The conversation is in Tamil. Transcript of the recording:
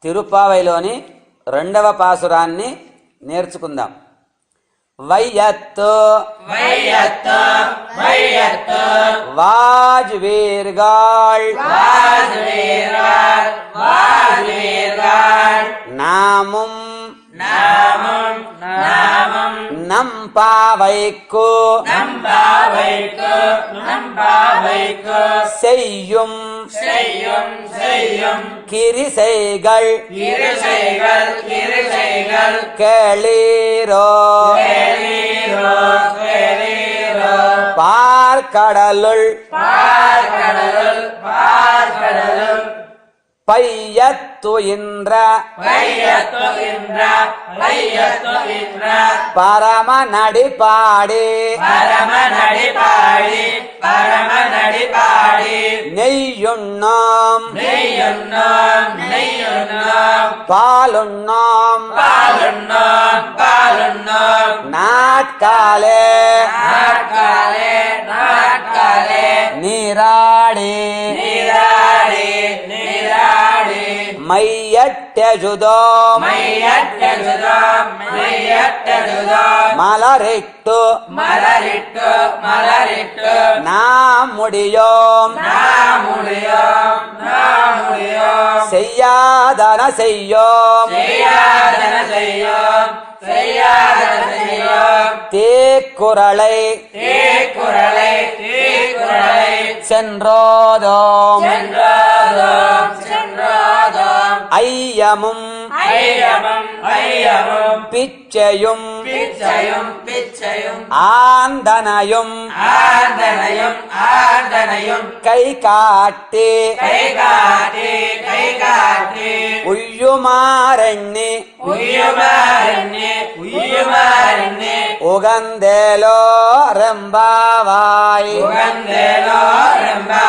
తిరుప్పావైలోని రెండవ పాసురాన్ని నేర్చుకుందాం. వైయత్తు வையத்து வையத்து வாஜ்வீர்காள் வாஜ்வீர்கள் வாஜ்வீர்கள் நாமும் நாமம் நாமம் நம்பாவைக்கு நம்பாவைக்கு நம்பாவைக்கு செய்யும் செய்யும் செய்யும் கிரிசைகள் கிருசைகள் கிருசைகள் கேளீரோ கேளீரோ கேளீரோ பார்க்கடலுள் பார்க்கடலுள் பார்க்கடலுள் பையத்துயின்ற வையத்துகின்ற வையத்துகின்ற பரமநடி பாடி பரமநடி பாடி பரமநடி பாடி நெய்யுண்ணோம் நெய்யுண்ணோம் நெய்யுண்ணோம் பாலுண்ணோம் பாலுண்ணோம் பாலுண்ணோம் நாட்காலே நாட்காலே நாட்காலே நீராடி நீராடி நீராடி மையட்டெஜுதோம் மையட்டெழுதோம் மையட்டெழுதோம் மலரிட்டு மலரிட்டு மலரிட்டு நாமுடியோம் நாமுடியோம் நாமுடியோம் செய்யாதன செய்யோம் செய்யாதன செய்யோம் செய்யாதன செய்யோம் தீக்குறளை தீக்குறளை தீக்குறளை சென்றோதோம் சென்றோதோம் சென்றோதோம் ஐயமும் ஐயமும் ஐயமும் பிச்சையும் பிச்சையும் பிச்சையும் ஆந்தனையும் ஆந்தனையும் ஆந்தனையும் கை காட்டி கை காட்டி கை காட்டி உய்யுமாறெண்ணி உய்யுமாறெண்ணி உய்யுமாறெண்ணி உகந்தேலோ ரெம்பாவாய் உகந்தேலோ ரெம்பாவாய்